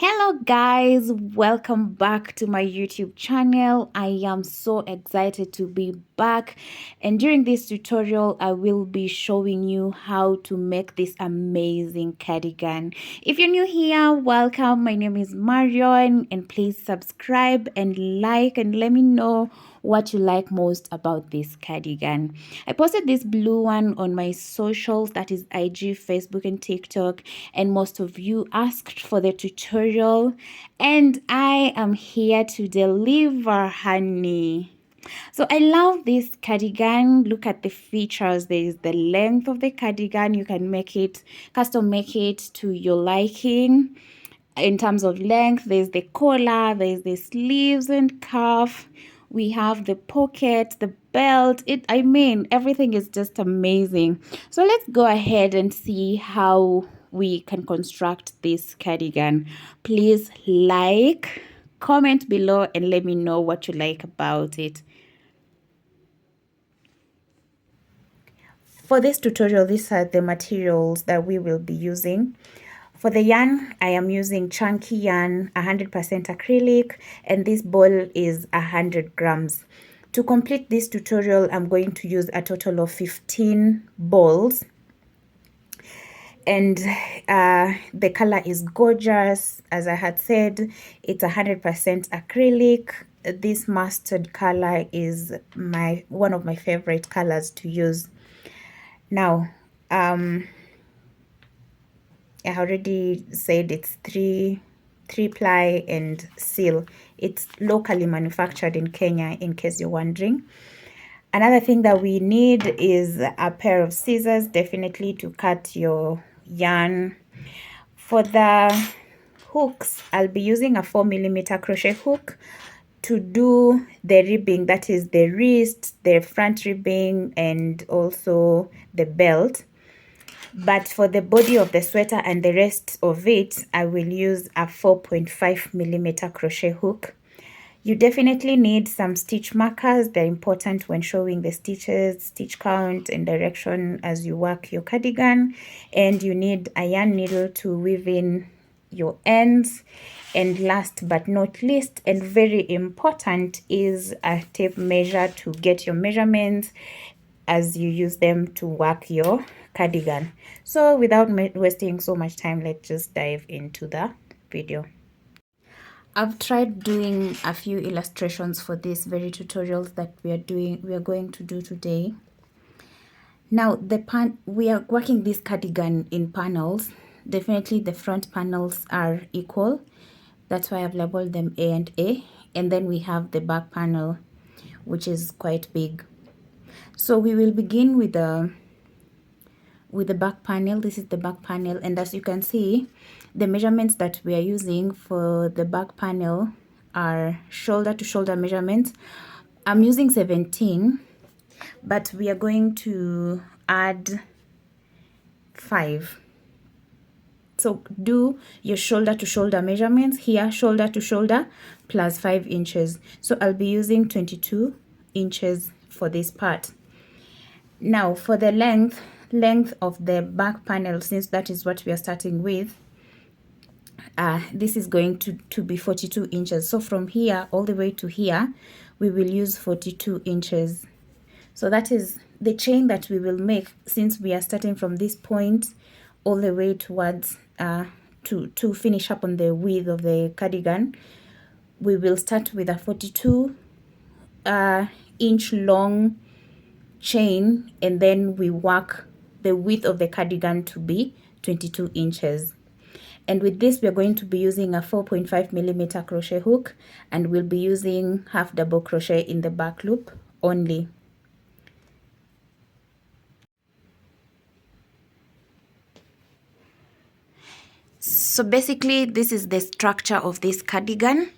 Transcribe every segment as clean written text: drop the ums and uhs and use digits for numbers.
Hello guys, welcome back to my YouTube channel. I am so excited to be back, and during this tutorial I will be showing you how to make this amazing cardigan. If you're new here, welcome. My name is Marion, and please subscribe and like and let me know what you like most about this cardigan. I posted this blue one on my socials, that is IG, Facebook and TikTok, and most of you asked for the tutorial, and I am here to deliver, honey. So I love this cardigan. Look at the features. There is the length of the cardigan. You can make it, custom make it to your liking. In terms of length, there's the collar, there's the sleeves and cuff. We have the pocket, the belt. Everything is just amazing. So let's go ahead and see how we can construct this cardigan. Please like, comment below and let me know what you like about it. For this tutorial, these are the materials that we will be using. For the yarn, I am using chunky yarn, 100% acrylic, and this ball is 100 grams. To complete this tutorial, I'm going to use a total of 15 balls. And the color is gorgeous. As I had said, it's 100% acrylic. This mustard color is one of my favorite colors to use. Now, I already said it's three ply and seal. It's locally manufactured in Kenya, in case you're wondering. Another thing that we need is a pair of scissors, definitely, to cut your yarn. For the hooks, I'll be using a 4mm crochet hook to do the ribbing, that is the wrist, the front ribbing, and also the belt. But for the body of the sweater and the rest of it, I will use a 4.5mm crochet hook. You definitely need some stitch markers. They're important when showing the stitches, stitch count and direction as you work your cardigan. And you need a yarn needle to weave in your ends. And last but not least, and very important, is a tape measure to get your measurements as you use them to work your cardigan. So without wasting so much time, let's just dive into the video. I've tried doing a few illustrations for these very tutorials that we are going to do today. Now we are working this cardigan in panels. Definitely the front panels are equal. That's why I've labeled them A and A. And then we have the back panel, which is quite big. So we will begin with the back panel. This is the back panel, and as you can see, the measurements that we are using for the back panel are shoulder to shoulder measurements. I'm using 17, but we are going to add 5. So do your shoulder to shoulder measurements here, shoulder to shoulder plus 5 inches. So I'll be using 22 inches for this part. Now for the length of the back panel, since that is what we are starting with, this is going to be 42 inches. So from here all the way to here, we will use 42 inches. So that is the chain that we will make, since we are starting from this point all the way towards to finish up on the width of the cardigan. We will start with a 42 inch long chain, and then we work the width of the cardigan to be 22 inches. And with this, we're going to be using a 4.5mm crochet hook, and we'll be using half double crochet in the back loop only. So basically, this is the structure of this cardigan.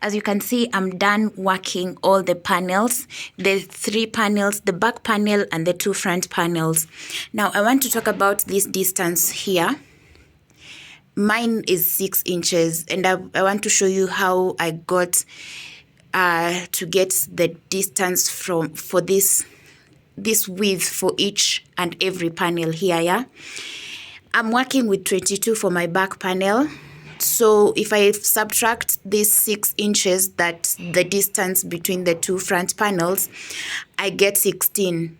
As you can see, I'm done working all the panels, the 3 panels, the back panel and the 2 front panels. Now I want to talk about this distance here. Mine is 6 inches, and I want to show you how I got to get the distance for this width for each and every panel here. Yeah, I'm working with 22 for my back panel, So if I subtract these 6 inches, that's the distance between the two front panels, I get 16.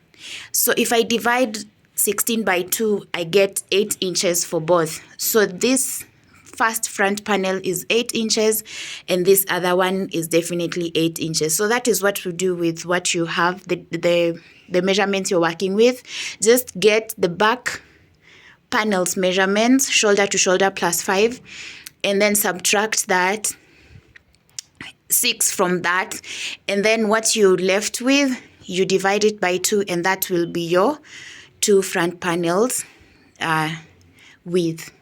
So if I divide 16 by 2, I get 8 inches for both. So this first front panel is 8 inches and this other one is definitely 8 inches. So that is what we do with what you have, the measurements you're working with. Just get the back panels measurements, shoulder to shoulder plus 5, and then subtract that 6 from that, and then what you're left with, you divide it by 2, and that will be your 2 front panels width.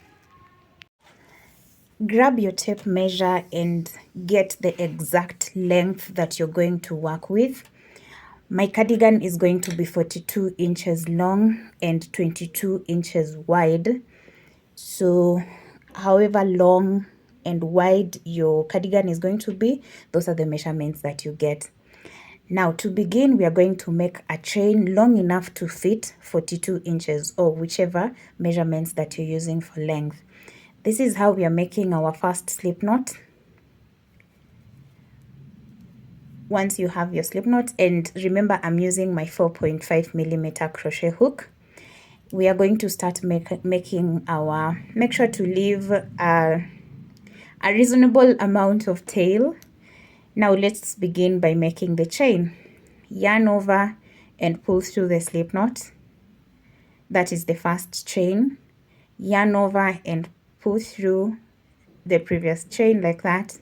Grab your tape measure and get the exact length that you're going to work with. My cardigan is going to be 42 inches long and 22 inches wide. So however long and wide your cardigan is going to be, those are the measurements that you get. Now to begin, we are going to make a chain long enough to fit 42 inches or whichever measurements that you're using for length. This is how we are making our first slip knot. Once you have your slip knot, and remember I'm using my 4.5 millimeter crochet hook, we are going to start making our, make sure to leave a reasonable amount of tail. Now let's begin by making the chain. Yarn over and pull through the slip knot. That is the first chain. Yarn over and pull through the previous chain like that.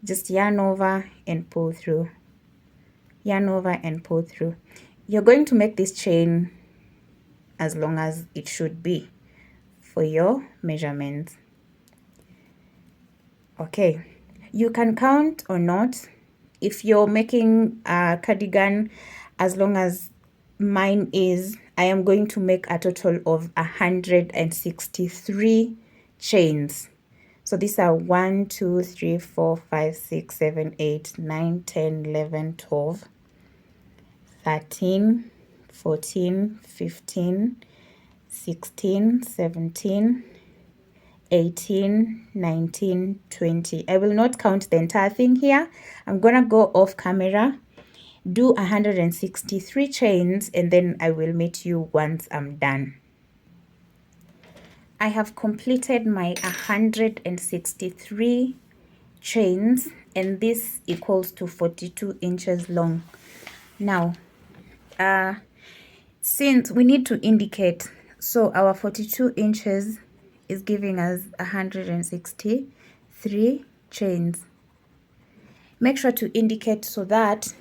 Just yarn over and pull through. Yarn over and pull through. You're going to make this chain as long as it should be for your measurements. Okay, you can count or not. If you're making a cardigan as long as mine is, I am going to make a total of 163 chains. So these are 1, 2, 3, 4, 5, 6, 7, 8, 9, 10, 11, 12, 13, 14, 15, 16, 17, 18, 19, 20. I will not count the entire thing here. I'm gonna go off camera, do 163 chains, and then I will meet you once I'm done. I have completed my 163 chains, and this equals to 42 inches long. Now, since we need to indicate, so our 42 inches is giving us 163 chains. Make sure to indicate so that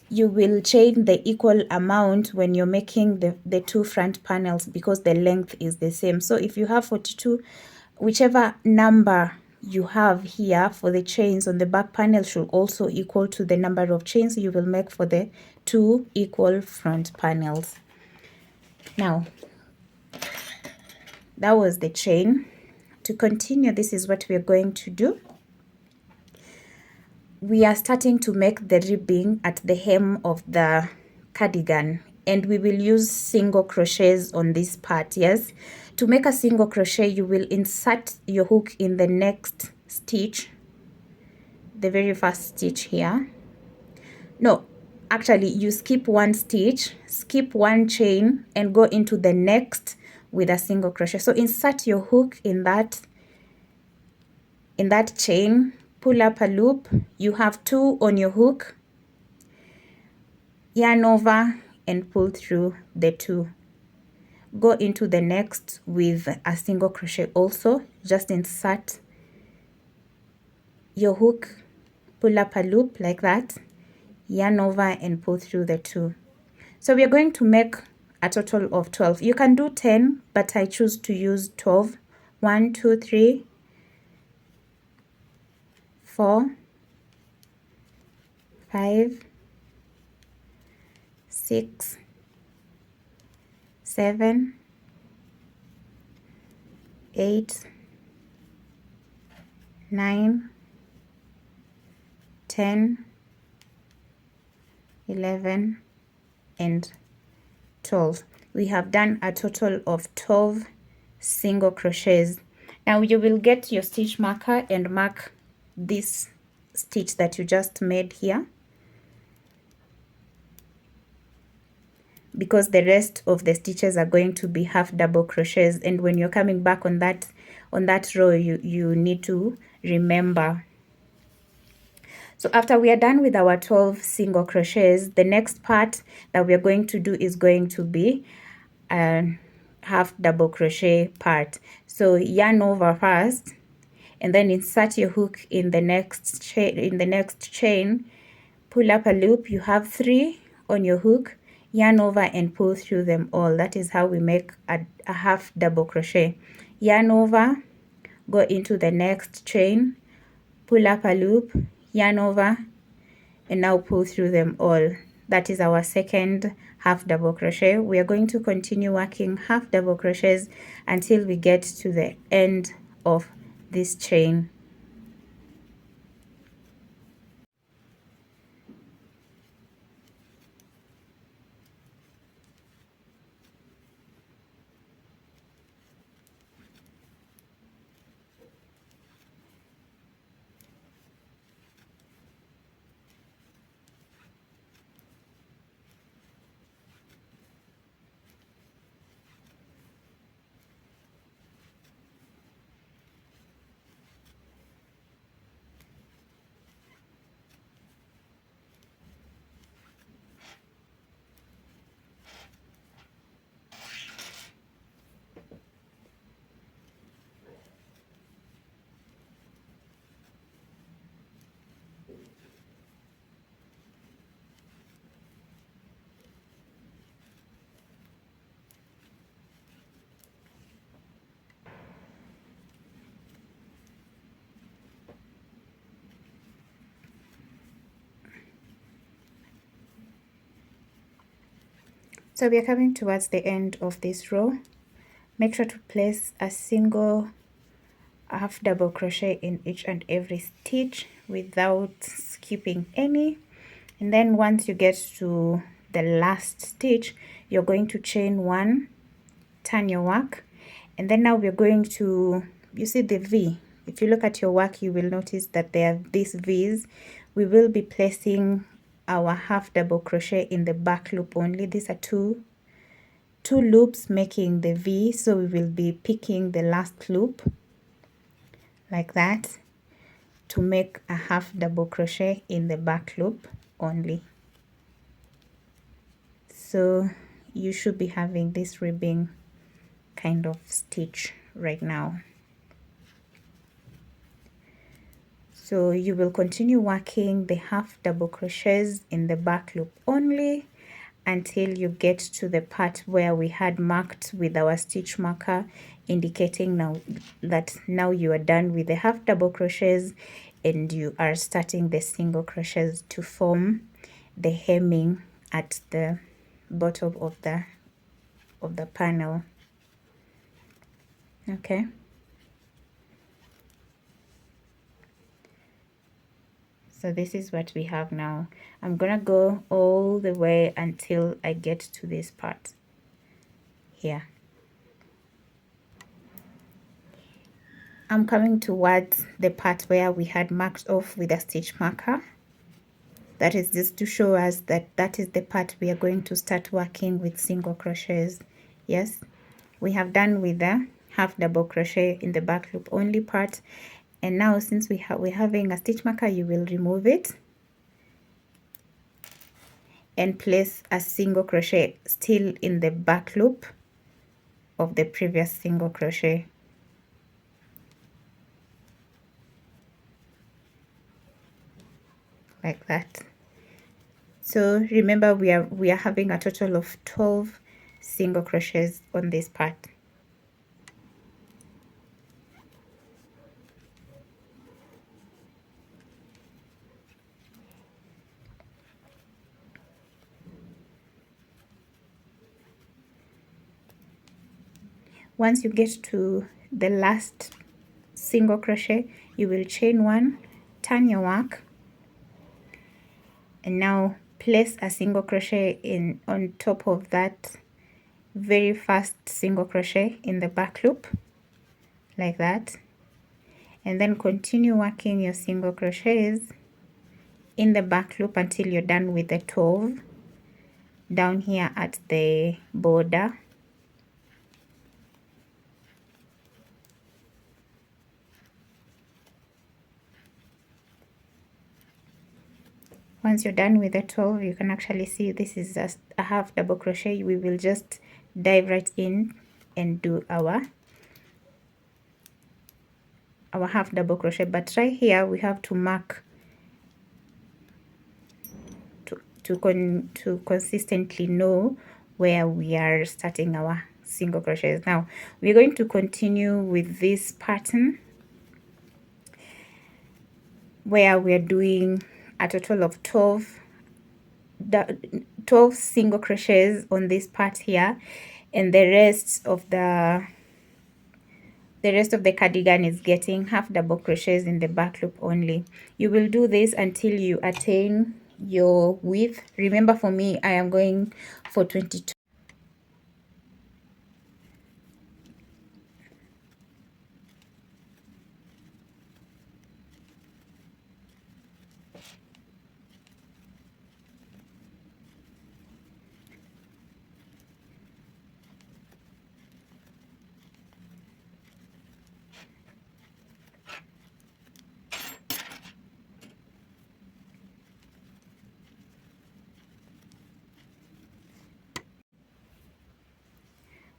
you will chain the equal amount when you're making the two front panels, because the length is the same. So if you have 42, whichever number you have here for the chains on the back panel should also equal to the number of chains you will make for the two equal front panels. Now, that was the chain. To continue, this is what we are going to do. We are starting to make the ribbing at the hem of the cardigan, and we will use single crochets on this part. Yes, to make a single crochet, you will insert your hook in the next stitch, the very first stitch here. No, actually you skip one stitch, skip one chain, and go into the next with a single crochet. So insert your hook in that chain, pull up a loop. You have 2 on your hook, yarn over and pull through the 2. Go into the next with a single crochet also. Just insert your hook, pull up a loop like that, yarn over and pull through the 2. So we are going to make a total of 12. You can do 10, but I choose to use 12. 1, 2, 3, 4, 5, 6, 7, 8, 9, 10, 11, and 12. We have done a total of 12 single crochets. Now you will get your stitch marker and mark this stitch that you just made here, because the rest of the stitches are going to be half double crochets, and when you're coming back on that row, you need to remember. So after we are done with our 12 single crochets, the next part that we are going to do is going to be a half double crochet part. So yarn over first, and then insert your hook in the next chain, pull up a loop. You have 3 on your hook, yarn over and pull through them all. That is how we make a half double crochet. Yarn over, go into the next chain, pull up a loop, yarn over, and now pull through them all. That is our second half double crochet. We are going to continue working half double crochets until we get to the end of this chain. So we are coming towards the end of this row. Make sure to place a single half double crochet in each and every stitch without skipping any. And then once you get to the last stitch, you're going to chain 1, turn your work, and then now we're going to, you see the V. If you look at your work, you will notice that there are these V's. We will be placing our half double crochet in the back loop only. These are two loops making the V, so we will be picking the last loop like that to make a half double crochet in the back loop only. So you should be having this ribbing kind of stitch right now. So you will continue working the half double crochets in the back loop only until you get to the part where we had marked with our stitch marker, indicating now that now you are done with the half double crochets and you are starting the single crochets to form the hemming at the bottom of the panel. Okay, so this is what we have now. I'm gonna go all the way until I get to this part here. I'm coming towards the part where we had marked off with a stitch marker. That is just to show us that that is the part we are going to start working with single crochets. Yes, we have done with the half double crochet in the back loop only part, and now since we're having a stitch marker, you will remove it and place a single crochet still in the back loop of the previous single crochet. Like that. So remember, we are having a total of 12 single crochets on this part. Once you get to the last single crochet, you will chain 1, turn your work, and now place a single crochet in on top of that very first single crochet in the back loop, like that, and then continue working your single crochets in the back loop until you're done with the 12 down here at the border. Once you're done with the 12, you can actually see this is just a half double crochet. We will just dive right in and do our half double crochet, but right here we have to mark to consistently know where we are starting our single crochets. Now we're going to continue with this pattern where we're doing a total of 12 single crochets on this part here, and the rest of the cardigan is getting half double crochets in the back loop only. You will do this until you attain your width. Remember, for me, I am going for 22.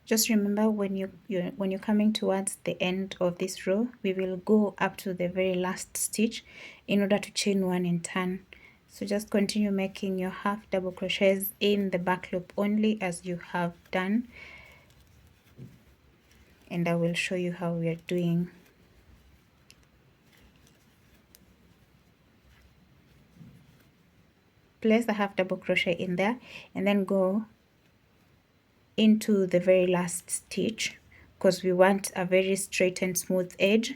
Just remember, when you're coming towards the end of this row, we will go up to the very last stitch in order to chain one and turn. So just continue making your half double crochets in the back loop only as you have done, and I will show you how we are doing. Place the half double crochet in there and then go into the very last stitch, because we want a very straight and smooth edge,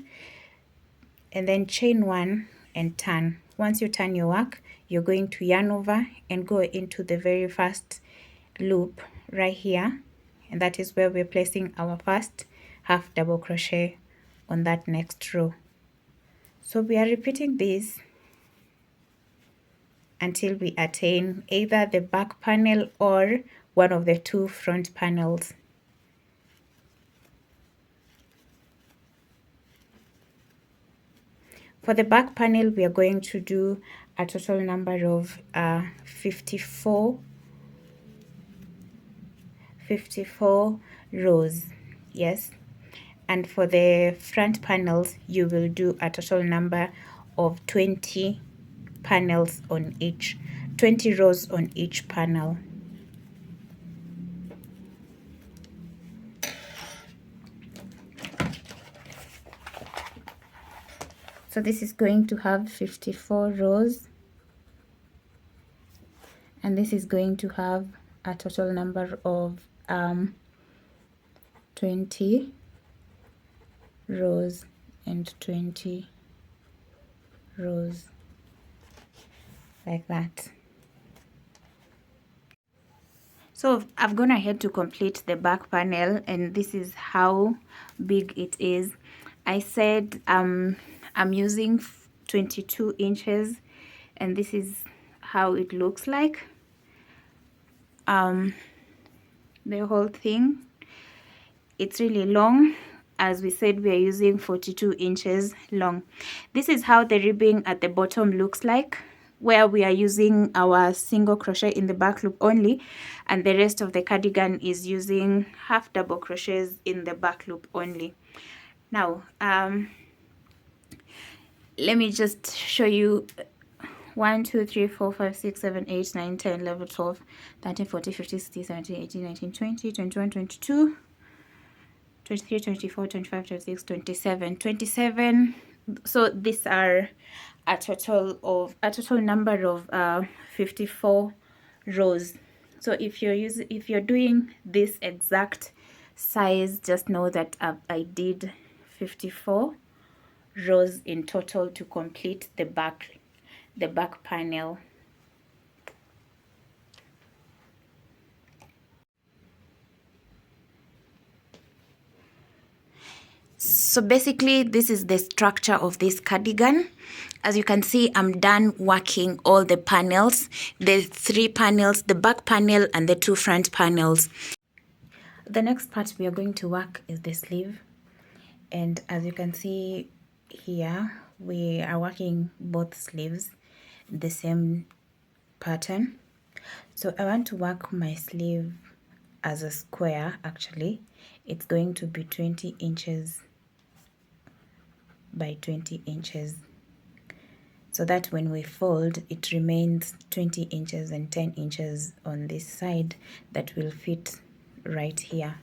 and then chain one and turn. Once you turn your work, you're going to yarn over and go into the very first loop right here, and that is where we're placing our first half double crochet on that next row. So we are repeating this until we attain either the back panel or one of the two front panels. For the back panel, we are going to do a total number of 54 rows. Yes. And for the front panels, you will do a total number of 20 panels on each, 20 rows on each panel. So this is going to have 54 rows, and this is going to have a total number of 20 rows and 20 rows, like that. So I've gone ahead to complete the back panel, and this is how big it is. I said I'm using 22 inches, and this is how it looks like. The whole thing, it's really long. As we said, we are using 42 inches long. This is how the ribbing at the bottom looks like, where we are using our single crochet in the back loop only, and the rest of the cardigan is using half double crochets in the back loop only. Now let me just show you 1 2 3 4 5 6 7 8 9 10 11 12 13 14 15 16 17 18 19 20 21 22 23 24 25 26 27 27. So these are a total number of 54 rows. So if you're doing this exact size, just know that I did 54 rows in total to complete the back panel. So basically, this is the structure of this cardigan. As you can see, I'm done working all the panels, the 3 panels, the back panel and the 2 front panels. The next part we are going to work is the sleeve. And as you can see here, we are working both sleeves, the same pattern. So I want to work my sleeve as a square. Actually, it's going to be 20 inches by 20 inches, so that when we fold it remains 20 inches and 10 inches on this side that will fit right here,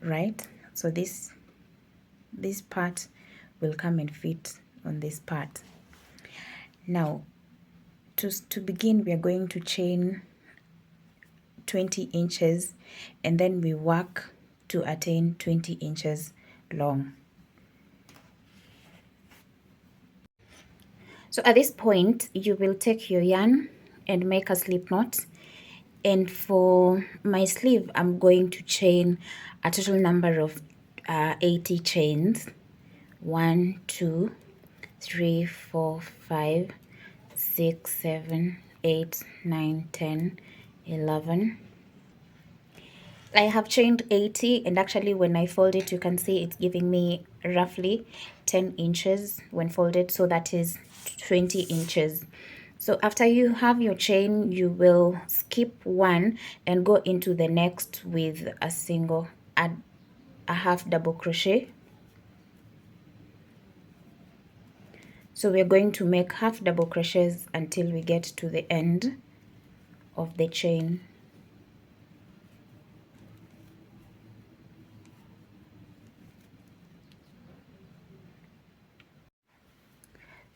right? So this part will come and fit on this part. Now to begin, we are going to chain 20 inches and then we work to attain 20 inches long. So at this point, you will take your yarn and make a slip knot. And for my sleeve, I'm going to chain a total number of 80 chains. 1, 2, 3, 4, 5, 6, 7, 8, 9, 10, 11. I have chained 80, and actually when I fold it, you can see it's giving me roughly 10 inches when folded, so that is 20 inches. So after you have your chain, you will skip one and go into the next with a single, a half double crochet. So we're going to make half double crochets until we get to the end of the chain.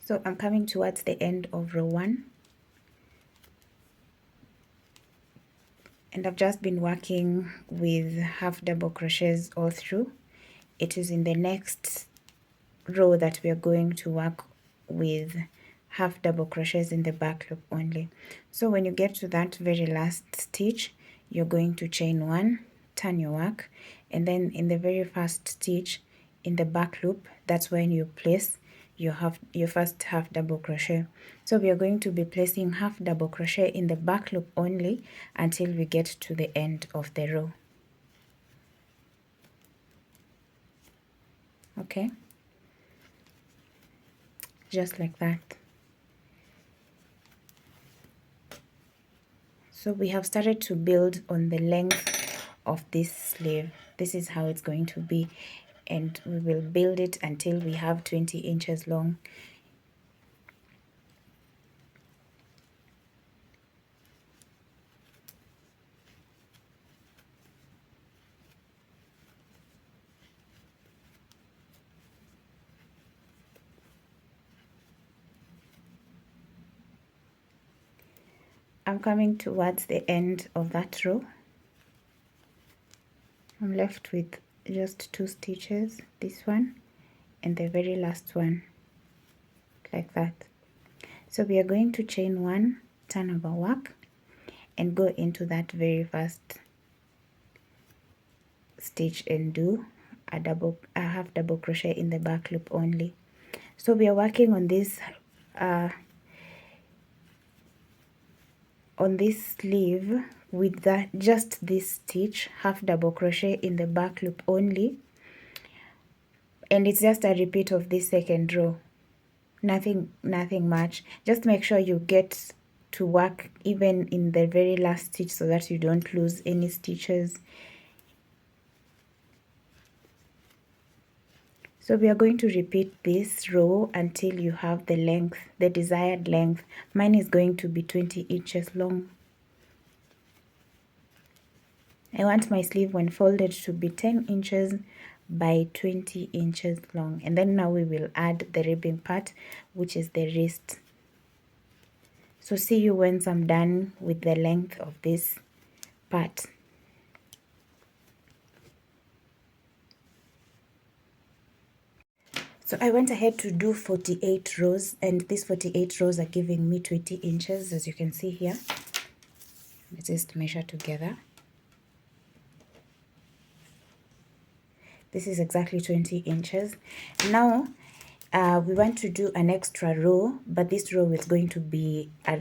So I'm coming towards the end of row 1. And I've just been working with half double crochets all through. It is in the next row that we are going to work with half double crochets in the back loop only. So when you get to that very last stitch, you're going to chain 1, turn your work, and then in the very first stitch in the back loop, that's when you place your first half double crochet. So we are going to be placing half double crochet in the back loop only until we get to the end of the row. Okay, just like that. So we have started to build on the length of this sleeve. This is how it's going to be, and we will build it until we have 20 inches long. I'm coming towards the end of that row. I'm left with just 2 stitches, this one and the very last one, like that. So we are going to chain 1, turn over work, and go into that very first stitch and do a half double crochet in the back loop only. So we are working on this sleeve with just this stitch, half double crochet in the back loop only, and it's just a repeat of this second row. Nothing much. Just make sure you get to work even in the very last stitch so that you don't lose any stitches. So we are going to repeat this row until you have the length, the desired length. Mine is going to be 20 inches long. I want my sleeve when folded to be 10 inches by 20 inches long. And then now we will add the ribbing part, which is the wrist. So see you once I'm done with the length of this part. So I went ahead to do 48 rows, and these 48 rows are giving me 20 inches, as you can see here. Let's just measure together. This is exactly 20 inches. Now we want to do an extra row, but this row is going to be a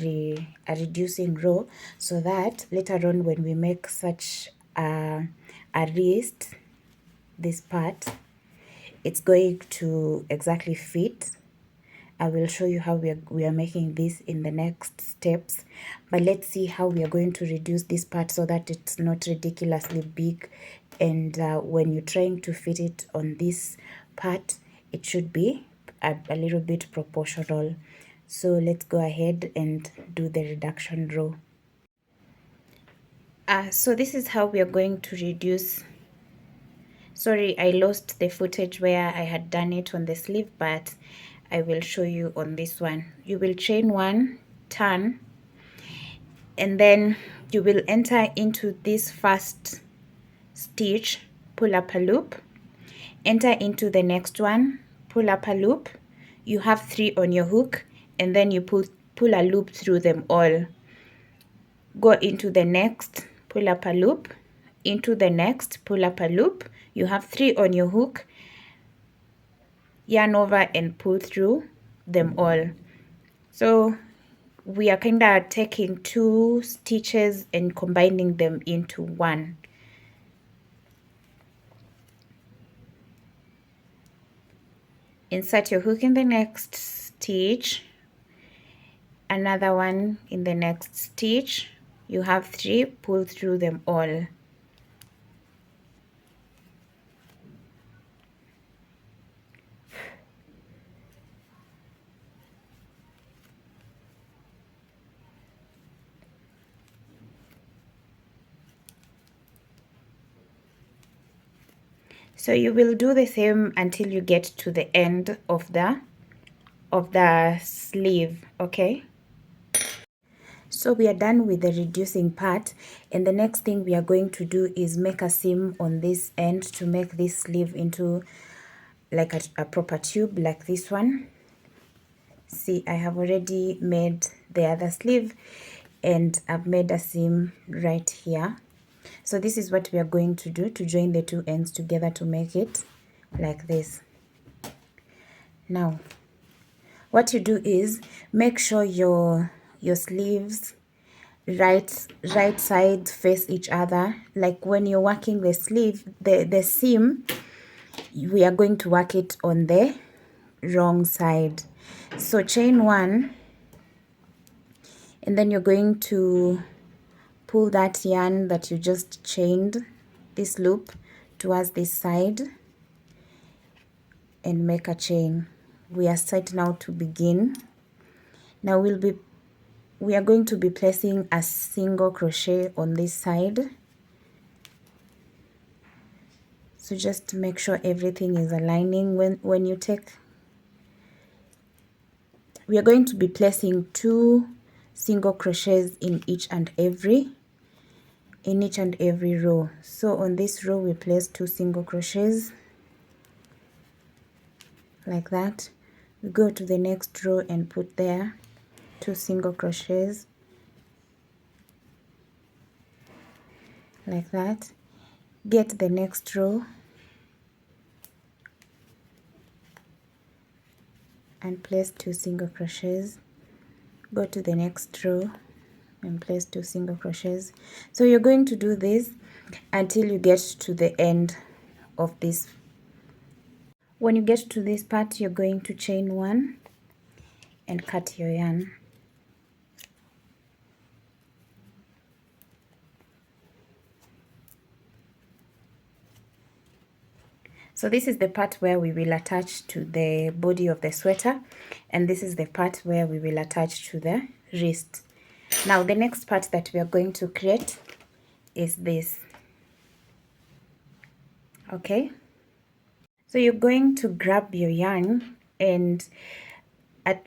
reducing row, so that later on when we make such a wrist, this part, it's going to exactly fit. I will show you how we are making this in the next steps, but let's see how we are going to reduce this part so that it's not ridiculously big, and when you're trying to fit it on this part, it should be a little bit proportional. So let's go ahead and do the reduction row. So this is how we are going to reduce. Sorry, I lost the footage where I had done it on the sleeve, but I will show you on this one. You will chain one, turn, and then you will enter into this first stitch, pull up a loop, enter into the next one, pull up a loop. You have 3 on your hook, and then you pull a loop through them all. Go into the next, pull up a loop, into the next, pull up a loop. You have 3 on your hook, yarn over and pull through them all. So we are kind of taking 2 stitches and combining them into one. Insert your hook in the next stitch, another one in the next stitch. You have 3, pull through them all. So you will do the same until you get to the end of the sleeve, okay? So we are done with the reducing part, and the next thing we are going to do is make a seam on this end to make this sleeve into like a proper tube like this one. See, I have already made the other sleeve and I've made a seam right here. So this is what we are going to do to join the 2 ends together to make it like this. Now, what you do is make sure your sleeves right side face each other. Like when you're working the sleeve, the seam, we are going to work it on the wrong side. So chain 1, and then you're going to pull that yarn that you just chained, this loop, towards this side and make a chain. We are set now to begin. Now we are going to be placing a single crochet on this side. So just make sure everything is aligning. When you take, we are going to be placing 2 single crochets in each and every row. So on this row we place 2 single crochets like that. We go to the next row and put there 2 single crochets like that. Get the next row and place 2 single crochets. Go to the next row and place 2 single crochets. So you're going to do this until you get to the end of this. When you get to this part, you're going to chain 1 and cut your yarn. So this is the part where we will attach to the body of the sweater, and this is the part where we will attach to the wrist. Now the next part that we are going to create is this. Okay, so you're going to grab your yarn, and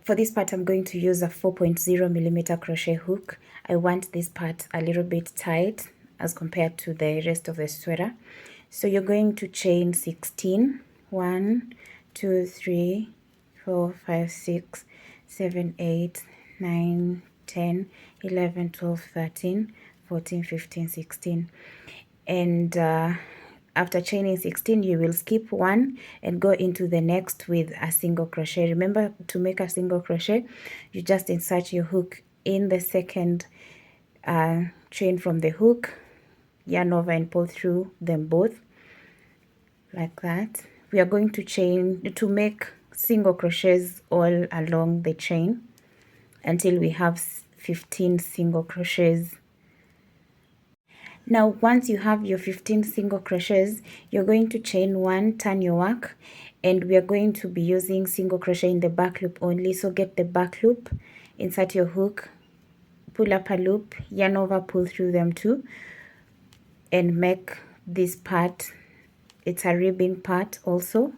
for this part I'm going to use a 4.0 millimeter crochet hook. I want this part a little bit tight as compared to the rest of the sweater. So you're going to chain 16. 1, 2, 3, 4, 5, 6, 7, 8, 9, 10, 11, 12, 13, 14, 15, 16. And after chaining 16, you will skip one and go into the next with a single crochet. Remember, to make a single crochet, you just insert your hook in the second chain from the hook, yarn over and pull through them both like that. We are going to make single crochets all along the chain until we have 15 single crochets. Now once you have your 15 single crochets, you're going to chain one, turn your work, and we are going to be using single crochet in the back loop only. So get the back loop, insert your hook, pull up a loop, yarn over, pull through them too, and make this part. It's a ribbing part also.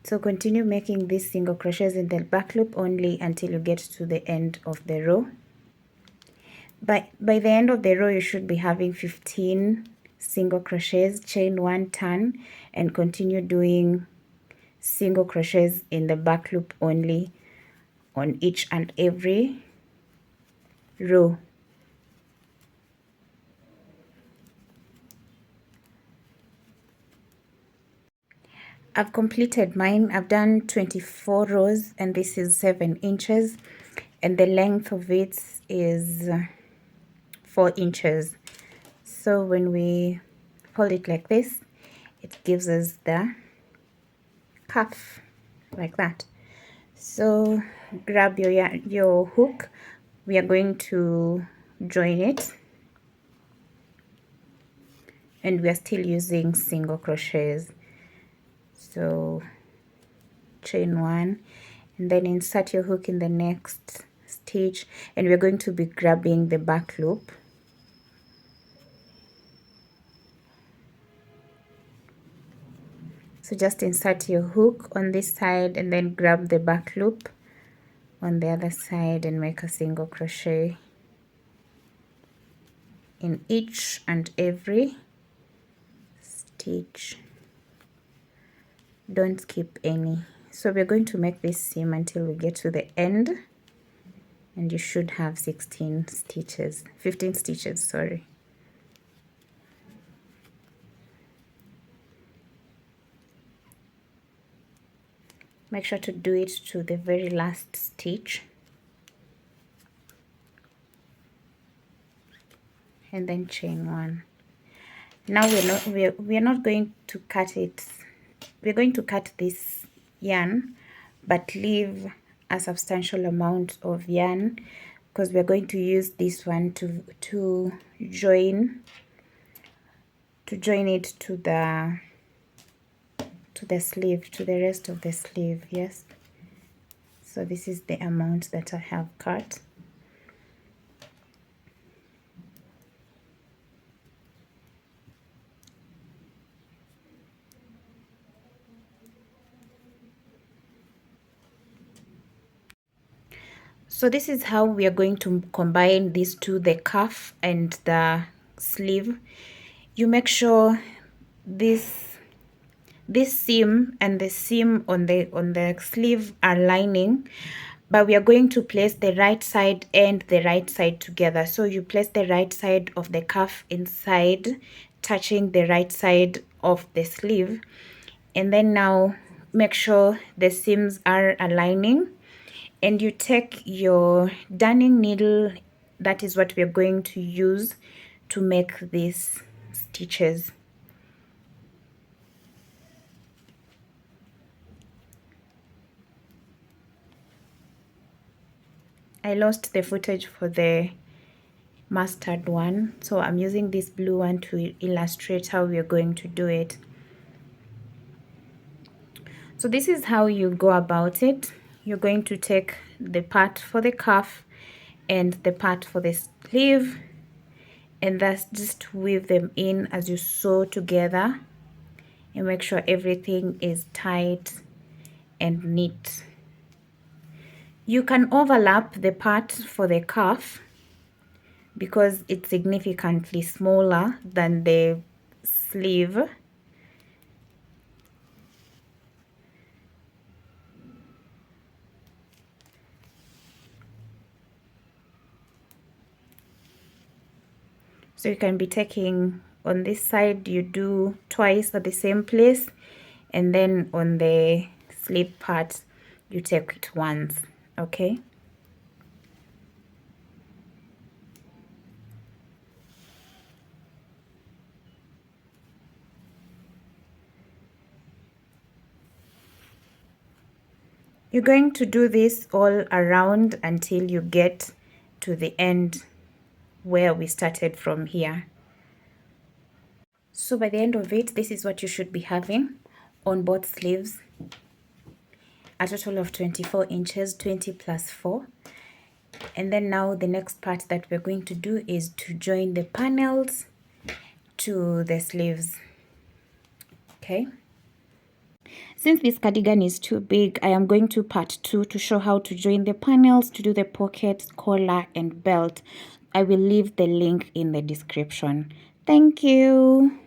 So continue making these single crochets in the back loop only until you get to the end of the row. By the end of the row, you should be having 15 single crochets. Chain one, turn, and continue doing single crochets in the back loop only on each and every row. I've completed mine. I've done 24 rows, and this is 7 inches, and the length of it is 4 inches. So when we fold it like this, it gives us the cuff like that. So grab your hook. We are going to join it, and we are still using single crochets. So chain one, and then insert your hook in the next stitch, and we're going to be grabbing the back loop. So just insert your hook on this side and then grab the back loop on the other side and make a single crochet in each and every stitch. Don't skip any. So we're going to make this seam until we get to the end, and you should have 15 stitches, sorry. Make sure to do it to the very last stitch, and then chain one. Now we're not going to cut it. We're going to cut this yarn, but leave a substantial amount of yarn, because we're going to use this one to join it to the sleeve, to the rest of the sleeve. Yes, so this is the amount that I have cut. So this is how we are going to combine these two, the cuff and the sleeve. You make sure this seam and the seam on the sleeve are lining, but we are going to place the right side and the right side together. So you place the right side of the cuff inside, touching the right side of the sleeve, and then now make sure the seams are aligning, and you take your darning needle. That is what we are going to use to make these stitches. I lost the footage for the mustard one, so I'm using this blue one to illustrate how we are going to do it. So this is how you go about it. You're going to take the part for the cuff and the part for the sleeve, and that's just weave them in as you sew together, and make sure everything is tight and neat. You can overlap the part for the cuff because it's significantly smaller than the sleeve. So you can be taking on this side, you do twice at the same place, and then on the sleeve part you take it once. Okay, you're going to do this all around until you get to the end where we started from here. So by the end of it, this is what you should be having on both sleeves. A total of 24 inches, 20 plus 4. And then now the next part that we're going to do is to join the panels to the sleeves. Okay. Since this cardigan is too big, I am going to part 2 to show how to join the panels, to do the pockets, collar, and belt. I will leave the link in the description. Thank you.